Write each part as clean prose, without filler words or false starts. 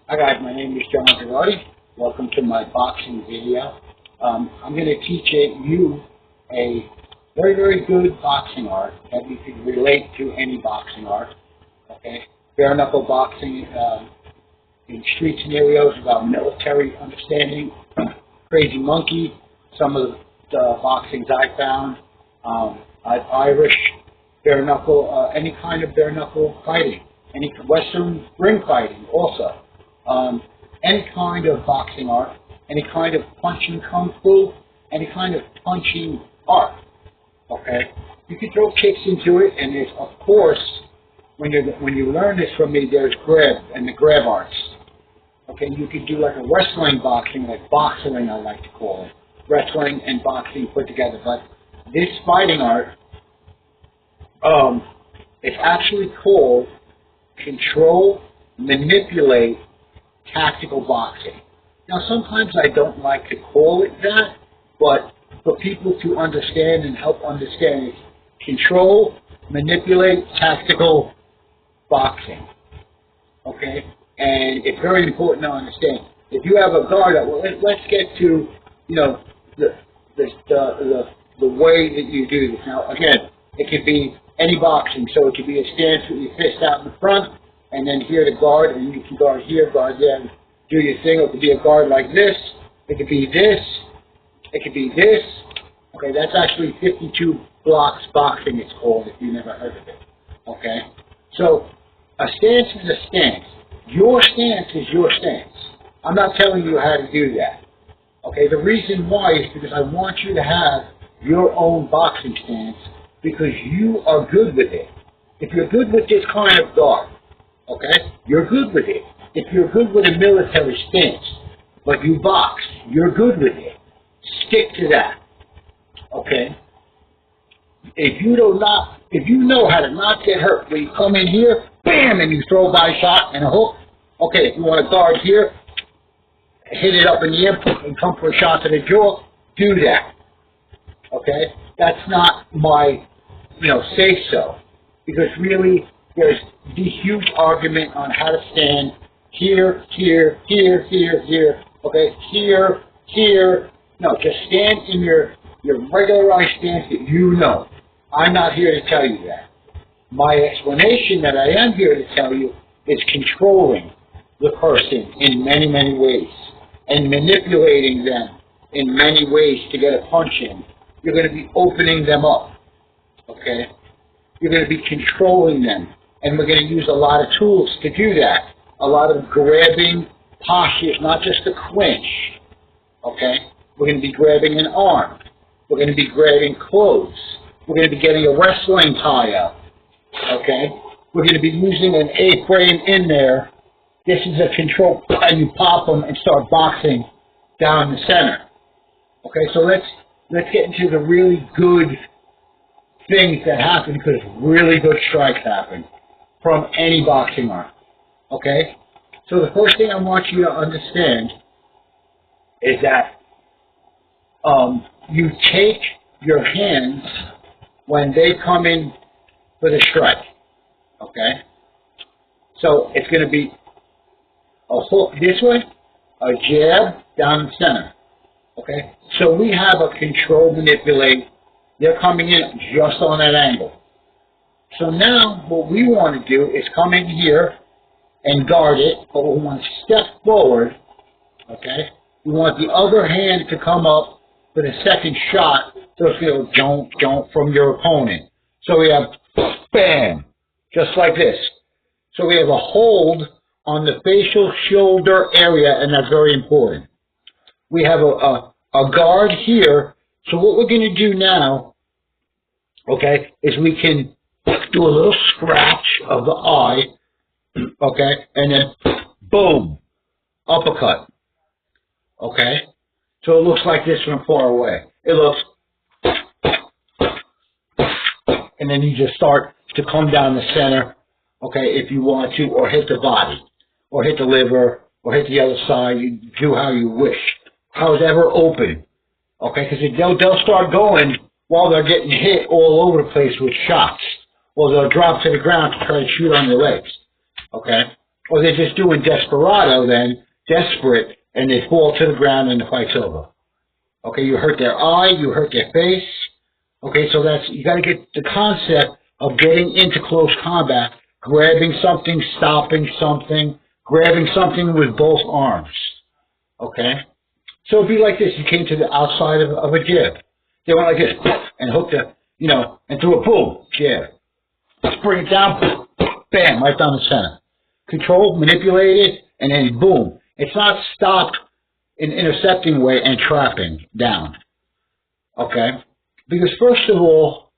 Hi guys, my name is John Girardi. Welcome to my boxing video. I'm going to teach you a very good boxing art that you can relate to any boxing art. Okay, bare knuckle boxing in street scenarios about military understanding. Crazy monkey, some of the boxings I found. Irish bare knuckle, any kind of bare knuckle fighting, any Western ring fighting also. Any kind of boxing art, any kind of punching kung fu, any kind of punching art. Okay, you can throw kicks into it, and there's of course when you learn this from me, there's grab and the grab arts. Okay, you could do like a wrestling boxing, like boxing I like to call it, wrestling and boxing put together. But this fighting art, it's actually called control, manipulate, tactical boxing. Now, sometimes I don't like to call it that, but for people to understand and help understand, it's control, manipulate, tactical boxing. Okay? And it's very important to understand. If you have a guard, well, let's get to, the way that you do this. Now, again, it could be any boxing, so it could be a stance with your fist out in the front, and then here to guard, and you can guard here, guard there, and do your thing. It could be a guard like this. It could be this. It could be this. Okay, that's actually 52 blocks boxing, it's called, if you never heard of it. Okay? So, a stance is a stance. Your stance is your stance. I'm not telling you how to do that. Okay, the reason why is because I want you to have your own boxing stance because you are good with it. If you're good with this kind of guard, okay, you're good with it. If you're good with a military stance, but you box, you're good with it. Stick to that. Okay? If you know how to not get hurt, when you come in here, bam, and you throw a body shot and a hook, okay, if you want to guard here, hit it up in the air and come for a shot to the jaw, do that. Okay? That's not my, say so. Because really, there's the huge argument on how to stand here, here, here, here, here, okay, here, here. No, just stand in your regularized stance that you know. I'm not here to tell you that. My explanation that I am here to tell you is controlling the person in many ways and manipulating them in many ways to get a punch in. You're going to be opening them up, okay? You're going to be controlling them, and we're going to use a lot of tools to do that. A lot of grabbing postures, not just a clinch, okay? We're going to be grabbing an arm. We're going to be grabbing clothes. We're going to be getting a wrestling tie-up, okay? We're going to be using an A-frame in there. This is a control, and you pop them and start boxing down the center. Okay, so let's get into the really good things that happen, because really good strikes happen from any boxing art. Okay? So the first thing I want you to understand is that you take your hands when they come in for the strike. Okay? So it's going to be a hook this way, a jab down the center. Okay? So we have a control manipulate. They're coming in just on that angle. So now what we want to do is come in here and guard it, but we want to step forward. Okay? We want the other hand to come up for the second shot, so it's going to go jump from your opponent. So we have bam, just like this. So we have a hold on the facial shoulder area, and that's very important. We have a guard here. So what we're going to do now, okay, is we can do a little scratch of the eye, okay, and then boom, uppercut, okay. So it looks like this from far away. It looks, and then you just start to come down the center, okay, if you want to, or hit the body, or hit the liver, or hit the other side. You do how you wish. However open, okay, because they'll start going while they're getting hit all over the place with shots. Well, they'll drop to the ground to try to shoot on your legs, okay? Or they're just doing desperado then, desperate, and they fall to the ground and the fight's over. Okay, you hurt their eye, you hurt their face. Okay, so you got to get the concept of getting into close combat, grabbing something, stopping something, grabbing something with both arms. Okay? So it'd be like this. You came to the outside of a jab. They went like this, and hooked a, and threw a boom, jab. Let's bring it down, bam, right down the center. Control, manipulate it, and then boom. It's not stopped in intercepting way and trapping down. Okay? Because first of all,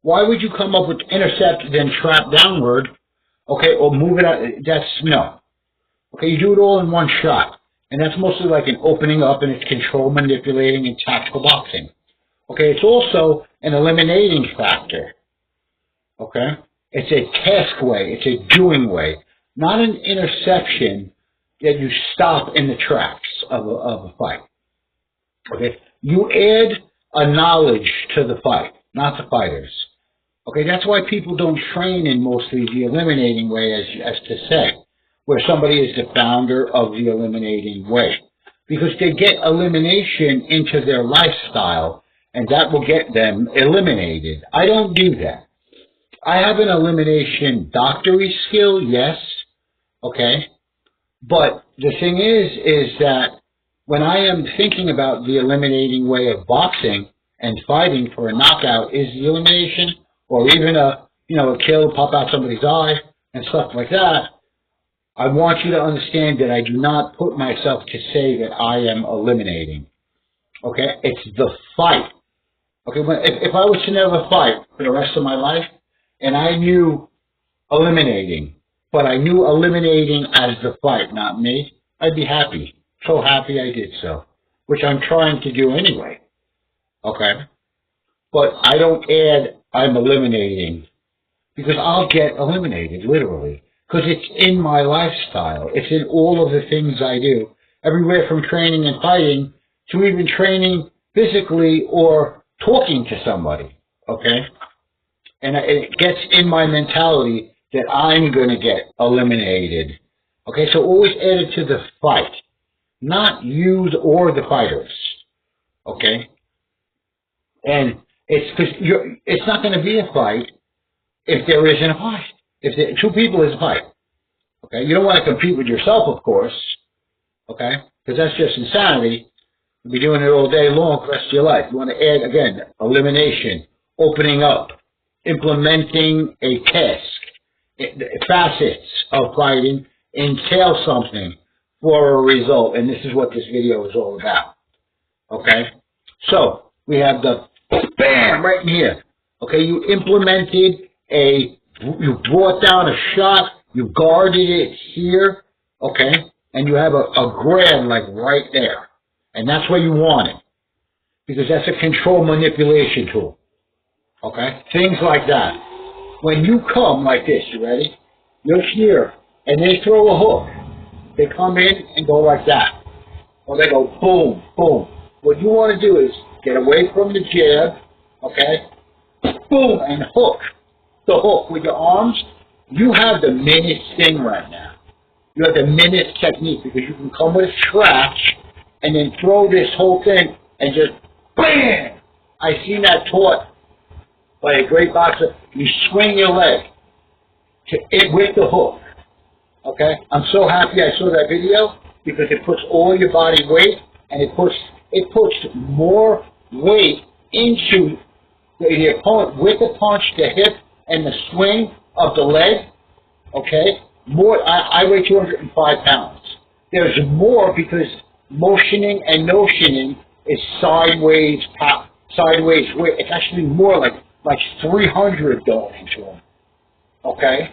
why would you come up with intercept then trap downward? Okay, or move it out? No. Okay, you do it all in one shot. And that's mostly like an opening up, and it's control, manipulating, and tactical boxing. Okay, it's also an eliminating factor. Okay? It's a task way. It's a doing way. Not an interception that you stop in the tracks of a fight. Okay? You add a knowledge to the fight, not the fighters. Okay, that's why people don't train in mostly the eliminating way, as to say, where somebody is the founder of the eliminating way. Because they get elimination into their lifestyle, and that will get them eliminated. I don't do that. I have an elimination doctory skill, yes, okay? But the thing is that when I am thinking about the eliminating way of boxing and fighting for a knockout, is the elimination, or even a kill, pop out somebody's eye, and stuff like that, I want you to understand that I do not put myself to say that I am eliminating. Okay? It's the fight. Okay? If I was to never fight for the rest of my life, and I knew eliminating, but I knew eliminating as the fight, not me, I'd be happy. So happy I did so. Which I'm trying to do anyway. Okay? But I don't add I'm eliminating, because I'll get eliminated, literally. Because it's in my lifestyle. It's in all of the things I do. Everywhere from training and fighting to even training physically or talking to somebody. Okay? And it gets in my mentality that I'm going to get eliminated. Okay? So always add it to the fight. Not you or the fighters. Okay? And it's not going to be a fight if there isn't a fight. If two people is a fight. Okay? You don't want to compete with yourself, of course. Okay? Because that's just insanity. You'll be doing it all day long for the rest of your life. You want to add, again, elimination, opening up, implementing a task. Facets of fighting entail something for a result. And this is what this video is all about. Okay? So, we have the bam right in here. Okay? You implemented you brought down a shot, you guarded it here, okay, and you have a grab like right there. And that's where you want it. Because that's a control manipulation tool. Okay? Things like that. When you come like this, you ready? You're here, and they throw a hook. They come in and go like that. Or they go boom, boom. What you want to do is get away from the jab, okay? Boom, and hook. The hook with your arms. You have the minute thing right now. You have the minute technique because you can come with a scratch and then throw this whole thing and just BAM! I seen that taught by a great boxer. You swing your leg to it with the hook. Okay? I'm so happy I saw that video because it puts all your body weight and it puts more weight into the opponent with the punch, the hip, and the swing of the leg, okay? I weigh 205 pounds. There's more because motioning and notioning is sideways weight. It's actually more like 300 going into them, okay?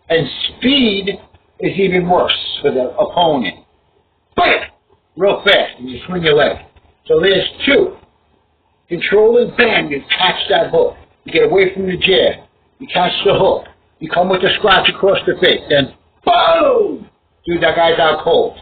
And speed is even worse for the opponent. Bam! Real fast, and you swing your leg. So there's two. Control and bam, you catch that hook. You get away from the jab. You catch the hook. You come with the scratch across the face. Then, boom! Dude, that guy's out cold.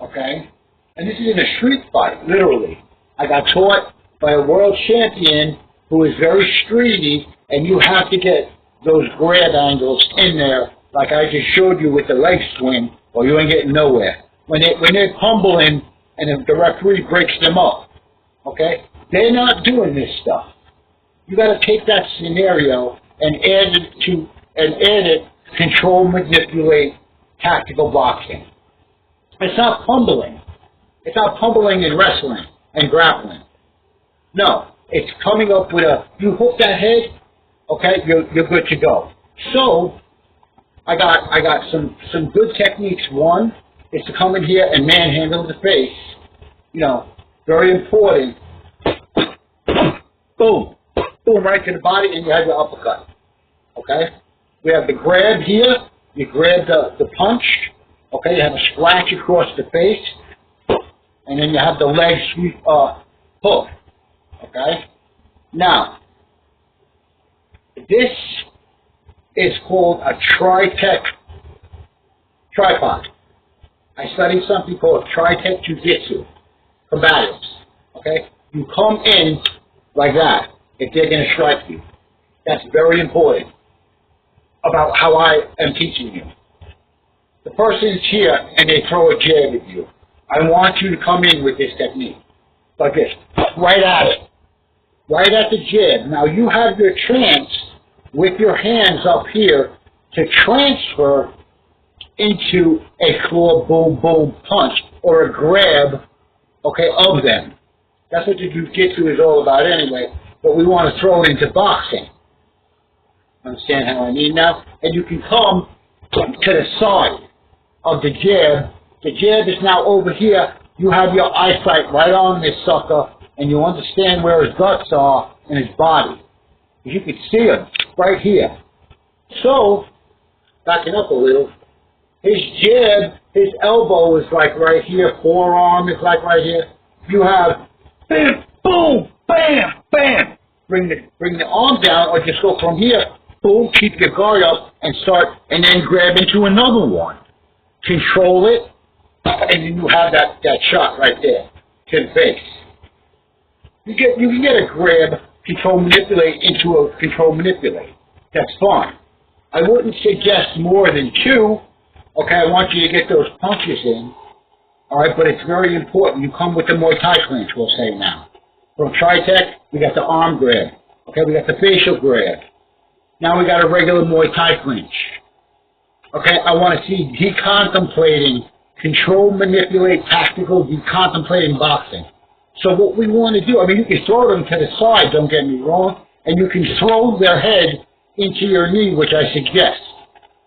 Okay? And this is in a street fight, literally. I got taught by a world champion who is very streety, and you have to get those grab angles in there like I just showed you with the leg swing, or you ain't getting nowhere. When they're tumbling and if the referee breaks them up, okay, they're not doing this stuff. You got to take that scenario and add it, control, manipulate, tactical boxing. It's not pummeling. It's not pummeling and wrestling and grappling. No, it's coming up with you hook that head, okay, you're good to go. So, I got some good techniques. One is to come in here and manhandle the face. You know, very important. Boom. Boom, right to the body, and you have your uppercut. Okay? We have the grab here. You grab the punch. Okay, you have a scratch across the face. And then you have the leg sweep hook. Okay? Now, this is called a tripod. I studied something called Tri-Tech Jiu-Jitsu, combatives. Okay? You come in like that if they're going to strike you. That's very important about how I am teaching you. The person's here and they throw a jab at you. I want you to come in with this technique, like this, right at it, right at the jab. Now you have your chance with your hands up here to transfer into a claw, boom, boom punch or a grab, okay, of them. That's what the jiu-jitsu is all about anyway, but we want to throw it into boxing. Understand how I mean now? And you can come to the side of the jab. The jab is now over here. You have your eyesight right on this sucker, and you understand where his guts are and his body. You can see him right here. So, backing up a little, his jab, his elbow is like right here, forearm is like right here. You have bam, boom, bam, bam. Bring the arm down, or just go from here, boom, keep your guard up, and start, and then grab into another one. Control it, and then you have that shot right there to the face. You can get a grab, control manipulate into a control manipulate. That's fine. I wouldn't suggest more than 2. Okay, I want you to get those punches in. All right, but it's very important. You come with the Muay Thai clinch, we'll say now. From Tri-Tech, we got the arm grab. Okay, we got the facial grab. Now we got a regular Muay Thai clinch. Okay, I want to see decontemplating, control, manipulate, tactical, decontemplating boxing. So what we want to do, I mean, you can throw them to the side, don't get me wrong, and you can throw their head into your knee, which I suggest.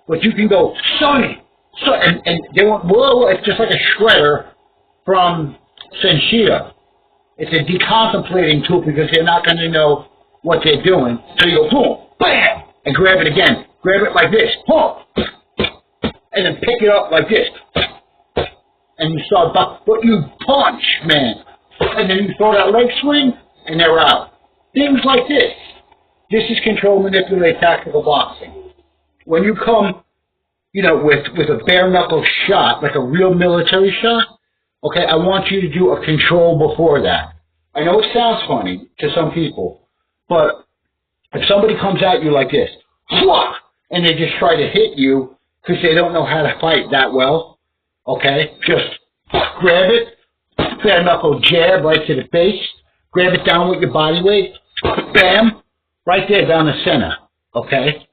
But you can go, Sonny, and they want, whoa, it's just like a shredder from Senshita. It's a decontemplating tool because they're not going to know what they're doing. So you go, boom, bam, and grab it again. Grab it like this, boom, and then pick it up like this. And you start, but you punch, man. And then you throw that leg swing, and they're out. Things like this. This is control, manipulate, tactical boxing. When you come, you know, with a bare knuckle shot, like a real military shot, okay, I want you to do a control before that. I know it sounds funny to some people, but if somebody comes at you like this, and they just try to hit you because they don't know how to fight that well, okay, just grab it, bare knuckle jab right to the face, grab it down with your body weight, bam, right there down the center, okay?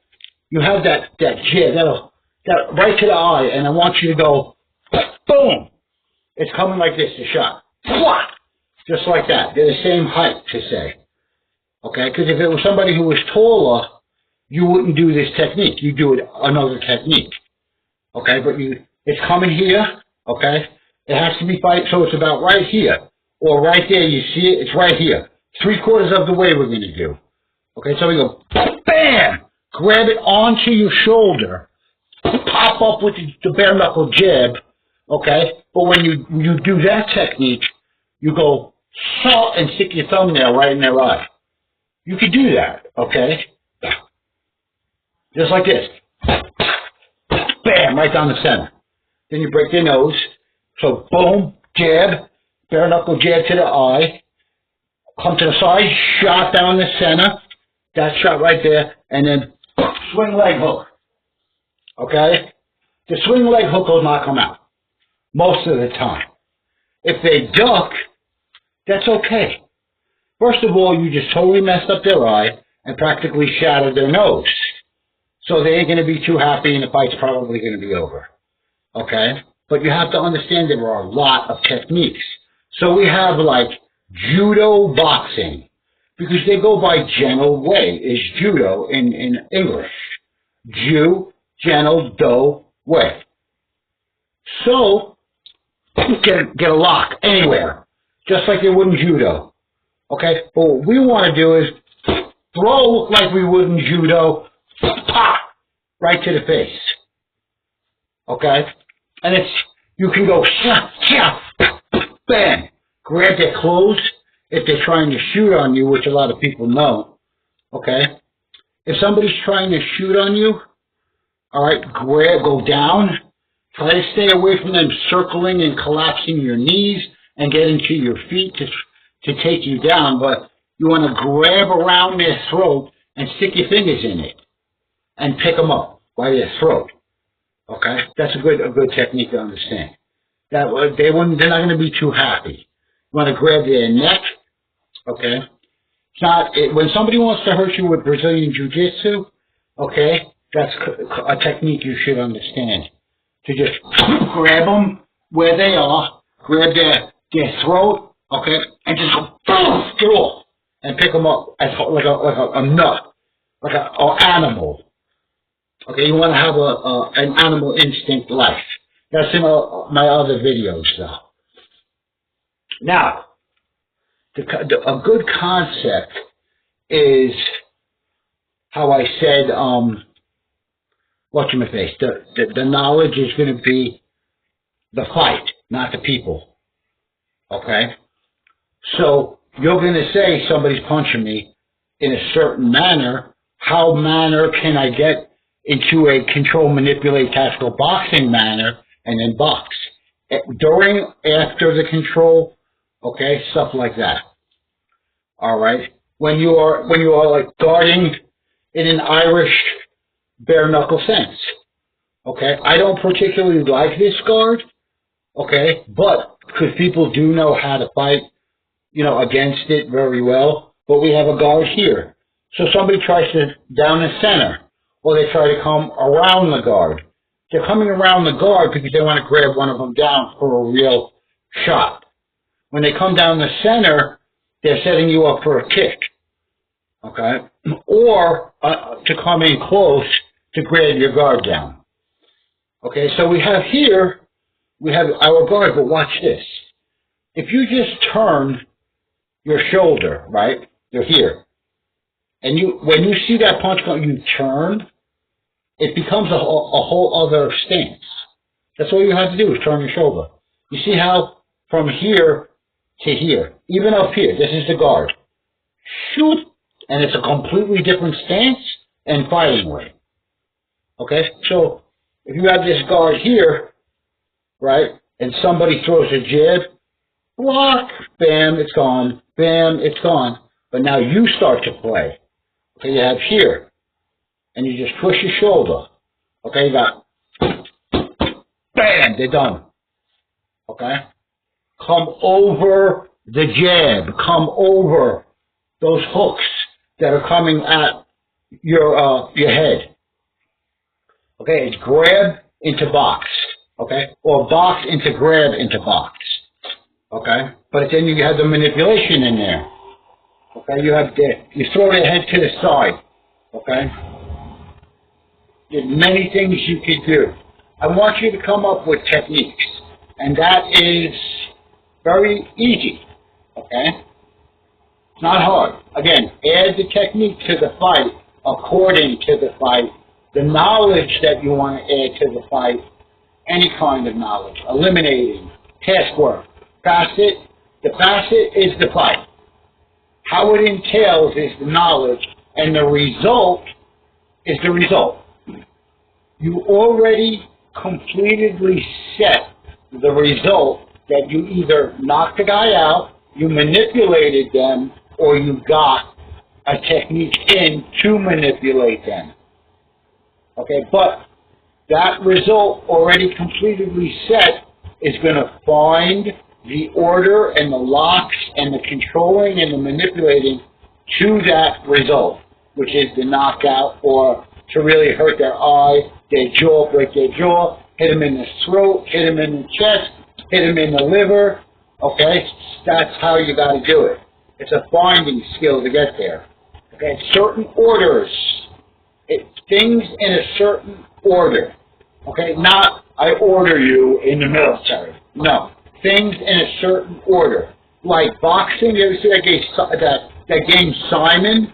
You have that jab, that right to the eye, and I want you to go, boom. It's coming like this, the shot. Just like that. They're the same height, to say. Okay? Because if it was somebody who was taller, you wouldn't do this technique. You do it another technique. Okay? But it's coming here. Okay? It has to be fight, so it's about right here. Or right there, you see it? It's right here. 3/4 of the way we're going to do. Okay? So we go, bam! Grab it onto your shoulder. Pop up with the bare knuckle jab. Okay? But when you do that technique, you go, salt, and stick your thumbnail right in their eye. You could do that, okay? Just like this. Bam, right down the center. Then you break their nose. So, boom, jab, bare knuckle jab to the eye. Come to the side, shot down the center. That shot right there. And then swing leg hook. okay, the swing leg hook will knock them out most of the time. If they duck, that's okay. First of all, you just totally messed up their eye and practically shattered their nose. So they ain't going to be too happy and the fight's probably going to be over. Okay? But you have to understand there are a lot of techniques. So we have like judo boxing, because they go by gentle way, is judo in English. Ju, gentle, do, way. So, you can get a lock anywhere, just like you would in judo. Okay? But what we want to do is throw like we would in judo, pop, right to the face. Okay? And you can go, bam, grab their clothes if they're trying to shoot on you, which a lot of people know. Okay? If somebody's trying to shoot on you, all right, go down. Try to stay away from them circling and collapsing your knees and getting to your feet to take you down. But you want to grab around their throat and stick your fingers in it and pick them up by their throat. Okay? That's a good technique to understand. They're not going to be too happy. You want to grab their neck. Okay? It's not, when somebody wants to hurt you with Brazilian Jiu-Jitsu, okay, that's a technique you should understand. To just grab them where they are, grab their throat, okay, and just go boom, get off, and pick them up as like a nut, like an animal. Okay, you want to have an animal instinct life. That's in my other videos, though. Now, a good concept is how I said, whatchamacallit, the knowledge is going to be the fight, not the people. Okay? So, you're going to say somebody's punching me in a certain manner. How manner can I get into a control, manipulate, tactical boxing manner and then box? During, after the control, okay, stuff like that. Alright? When you are like guarding in an Irish bare knuckle sense. Okay? I don't particularly like this guard. Okay? But, because people do know how to fight, against it very well. But we have a guard here. So somebody tries to down the center. Or they try to come around the guard. They're coming around the guard because they want to grab one of them down for a real shot. When they come down the center, they're setting you up for a kick. Okay? Or to come in close to grab your guard down. Okay, so we have our guard, but watch this. If you just turn your shoulder, right? You're here. And when you see that punch come, you turn, it becomes a whole other stance. That's all you have to do is turn your shoulder. You see how from here to here, even up here, this is the guard. Shoot! And it's a completely different stance and fighting way. Okay? So, if you have this guard here, right, and somebody throws a jab, block, bam, it's gone, bam, it's gone. But now you start to play. Okay, you have here, and you just twist your shoulder. Okay, you got, bam, they're done. Okay? Come over the jab. Come over those hooks that are coming at your head. Okay, it's grab into box. Okay? Or box into grab into box. Okay? But then you have the manipulation in there. Okay? You throw the head to the side. Okay? There's many things you can do. I want you to come up with techniques. And that is very easy. Okay? It's not hard. Again, add the technique to the fight according to the fight. The knowledge that you want to add to the fight, any kind of knowledge, eliminating, task work, facet. The facet is the fight. How it entails is the knowledge, and the result is the result. You already completely set the result that you either knocked the guy out, you manipulated them, or you got a technique in to manipulate them. Okay, but that result already completely set is going to find the order and the locks and the controlling and the manipulating to that result, which is the knockout or to really hurt their eye, their jaw, break their jaw, hit them in the throat, hit them in the chest, hit them in the liver. Okay, that's how you got to do it. It's a finding skill to get there. Okay, certain orders, things in a certain order. Okay, not I order you in the military. No, things in a certain order. Like boxing, you ever see that game Simon?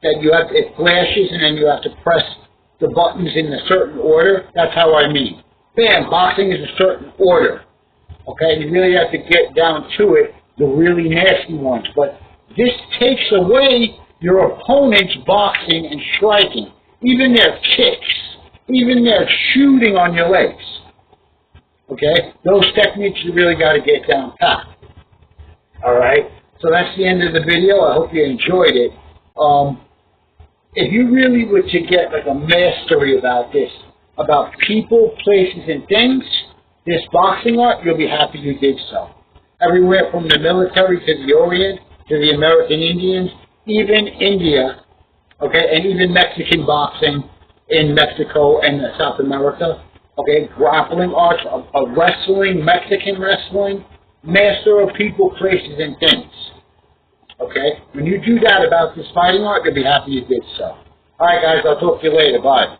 That you have, it flashes and then you have to press the buttons in a certain order. That's how I mean. Bam, boxing is a certain order. Okay, you really have to get down to it, the really nasty ones. But this takes away your opponent's boxing and striking, even their kicks, even their shooting on your legs. Okay, those techniques you really got to get down pat. All right, so that's the end of the video. I hope you enjoyed it. If you really were to get like a mastery about this, about people, places, and things, this boxing art, you'll be happy you did so. Everywhere from the military to the Orient, to the American Indians, even India, okay, and even Mexican boxing in Mexico and South America, okay, grappling arts, wrestling, Mexican wrestling, master of people, places, and things. Okay? When you do that about this fighting art, you'll be happy you did so. All right, guys, I'll talk to you later. Bye.